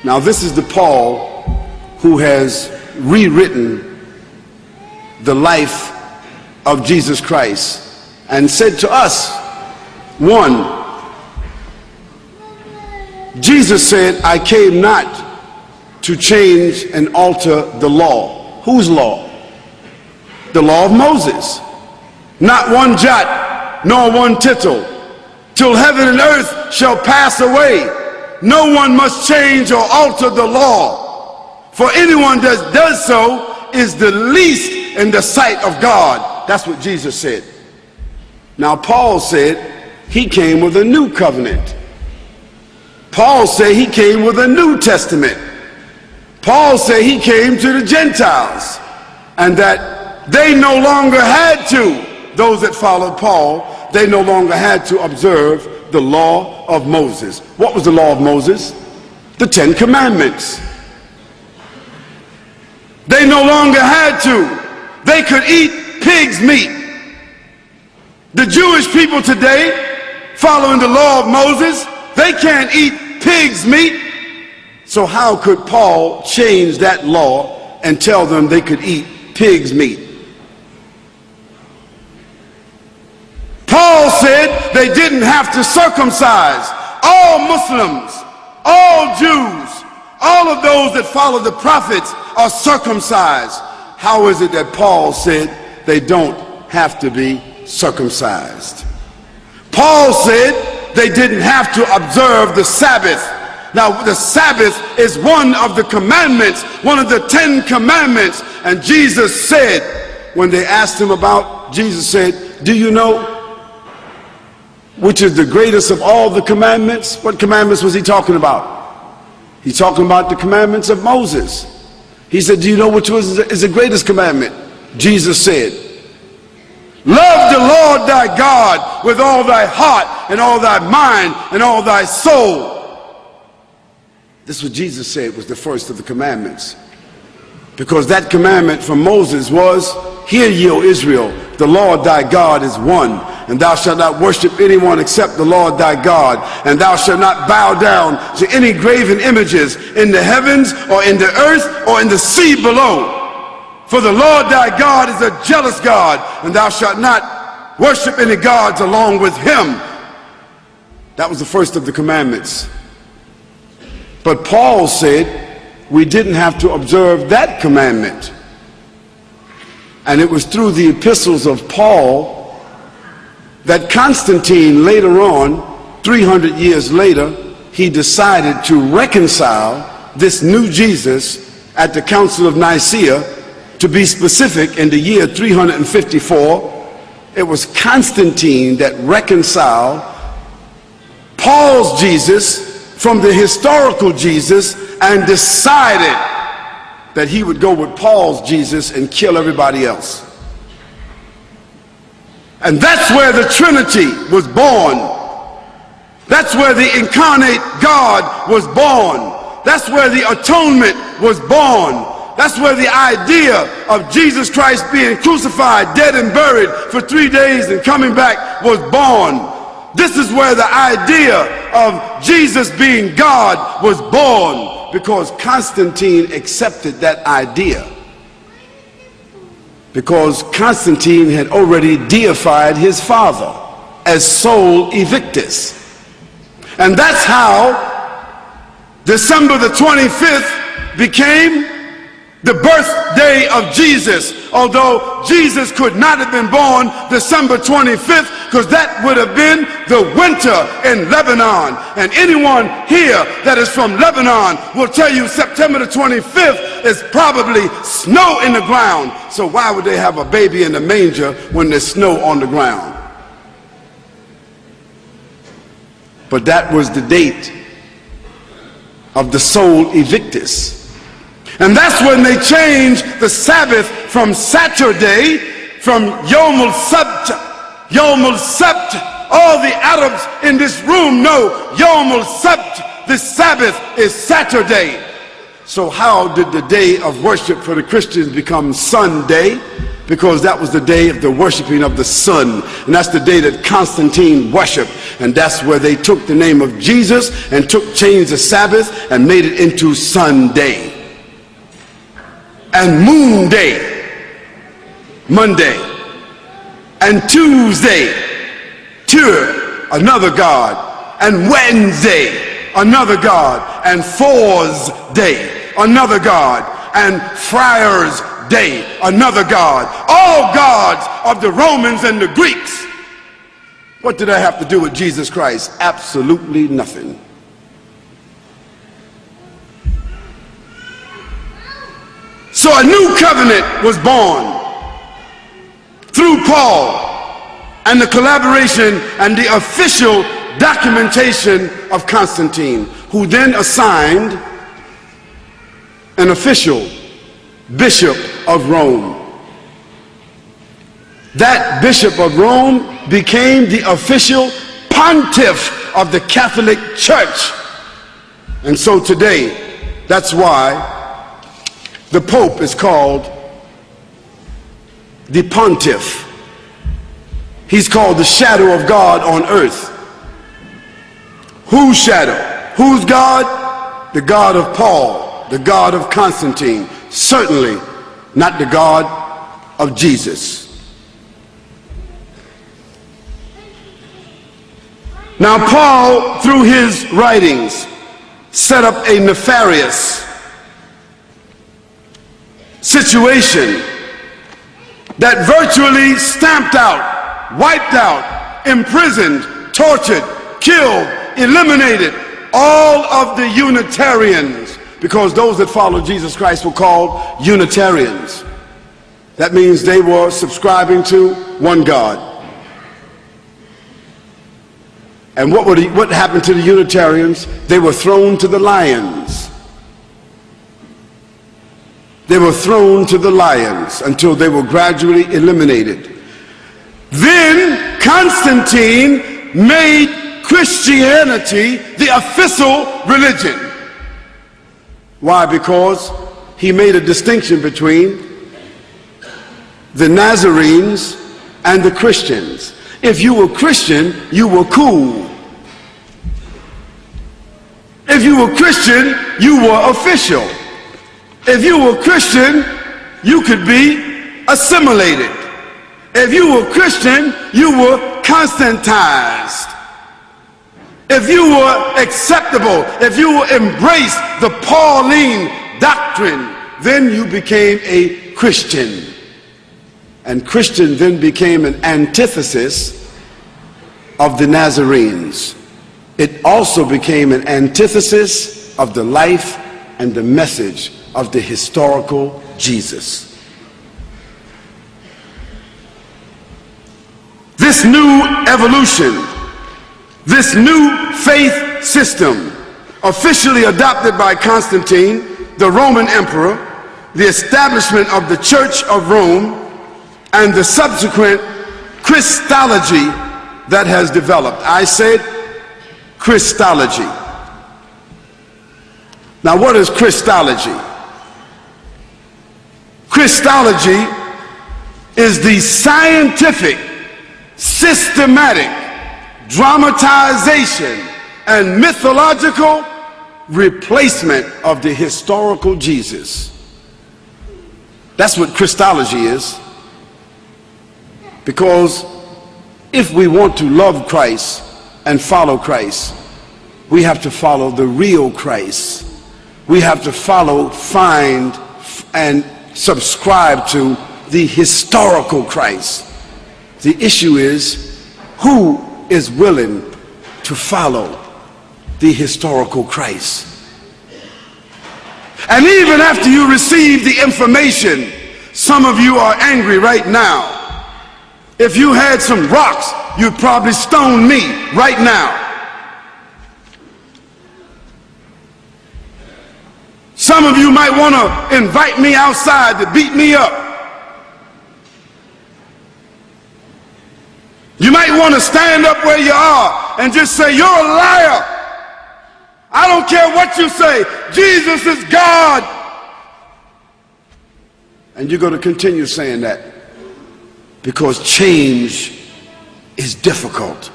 Now this is the Paul who has rewritten the life of Jesus Christ and said to us, one, Jesus said, I came not to change and alter the law. Whose law? The law of Moses. Not one jot, nor one tittle, till heaven and earth shall pass away. No one must change or alter the law. For anyone that does so is the least in the sight of God. That's what Jesus said. Now Paul said he came with a new covenant. Paul said he came with a New Testament. Paul said he came to the Gentiles, and that they no longer had to, those that followed Paul, they no longer had to observe the law of Moses. What was the law of Moses? The 10 Commandments. They no longer had to. They could eat pig's meat. The Jewish people today, following the law of Moses, they can't eat pig's meat. So how could Paul change that law and tell them they could eat pig's meat? Paul said they didn't have to circumcise. All Muslims, all Jews, all of those that follow the prophets are circumcised. How is it that Paul said they don't have to be circumcised? Paul said they didn't have to observe the Sabbath. Now the Sabbath is one of the commandments, one of the 10 commandments. And Jesus said, when they asked him about, Jesus said, do you know which is the greatest of all the commandments? What commandments was he talking about? He's talking about the commandments of Moses. He said, do you know which is the greatest commandment? Jesus said, love the Lord thy God with all thy heart and all thy mind and all thy soul. This is what Jesus said was the first of the commandments. Because that commandment from Moses was, hear ye, O Israel, the Lord thy God is one, and thou shalt not worship anyone except the Lord thy God, and thou shalt not bow down to any graven images in the heavens or in the earth or in the sea below. For the Lord thy God is a jealous God, and thou shalt not worship any gods along with him. That was the first of the commandments. But Paul said we didn't have to observe that commandment. And it was through the epistles of Paul that Constantine later on, 300 years later, he decided to reconcile this new Jesus at the Council of Nicaea. To be specific, in the year 354, it was Constantine that reconciled Paul's Jesus from the historical Jesus and decided that he would go with Paul's Jesus and kill everybody else. And that's where the Trinity was born. That's where the incarnate God was born. That's where the atonement was born. That's where the idea of Jesus Christ being crucified, dead and buried for 3 days and coming back was born. This is where the idea of Jesus being God was born, because Constantine accepted that idea. Because Constantine had already deified his father as Sol Invictus. And that's how December the 25th became the birthday of Jesus, although Jesus could not have been born December 25th, because that would have been the winter in Lebanon. And anyone here that is from Lebanon will tell you September the 25th is probably snow in the ground. So why would they have a baby in the manger when there's snow on the ground? But that was the date of the Sol Invictus. And that's when they changed the Sabbath from Saturday, from Yom al-Sabt. All the Arabs in this room know Yom al-Sabt, the Sabbath, is Saturday. So how did the day of worship for the Christians become Sunday? Because that was the day of the worshiping of the sun, and that's the day that Constantine worshiped, and that's where they took the name of Jesus and changed the Sabbath and made it into Sunday. And Moon Day, Monday, and Tuesday, another god, and Wednesday, another god, and Four's Day, another god, and Friar's Day, another god. All gods of the Romans and the Greeks. What did that have to do with Jesus Christ? Absolutely nothing. So a new covenant was born through Paul and the collaboration and the official documentation of Constantine, who then assigned an official bishop of Rome. That bishop of Rome became the official pontiff of the Catholic Church. And so today, that's why the Pope is called the pontiff. He's called the shadow of God on earth. Whose shadow? Whose God? The God of Paul, the God of Constantine. Certainly not the God of Jesus. Now Paul, through his writings, set up a nefarious situation that virtually stamped out, wiped out, imprisoned, tortured, killed, eliminated all of the Unitarians, because those that followed Jesus Christ were called Unitarians. That means they were subscribing to one God. And what happened to the Unitarians? They were thrown to the lions. They were thrown to the lions until they were gradually eliminated. Then Constantine made Christianity the official religion. Why? Because he made a distinction between the Nazarenes and the Christians. If you were Christian, you were cool. If you were Christian, you were official. If you were Christian, you could be assimilated. If you were Christian, you were Constantized. If you were acceptable, if you embraced the Pauline doctrine, then you became a Christian. And Christian then became an antithesis of the Nazarenes. It also became an antithesis of the life and the message of the historical Jesus. This new evolution, this new faith system, officially adopted by Constantine, the Roman emperor, the establishment of the Church of Rome, and the subsequent Christology that has developed. I said Christology. Now, what is Christology? Christology is the scientific, systematic dramatization and mythological replacement of the historical Jesus. That's what Christology is. Because if we want to love Christ and follow Christ, we have to follow the real Christ. We have to follow, find, and subscribe to the historical Christ. The issue is, who is willing to follow the historical Christ? And even after you receive the information, some of you are angry right now. If you had some rocks, you'd probably stone me right now. Some of you might want to invite me outside to beat me up. You might want to stand up where you are and just say, "You're a liar. I don't care what you say. Jesus is God. And you're going to continue saying that because change is difficult.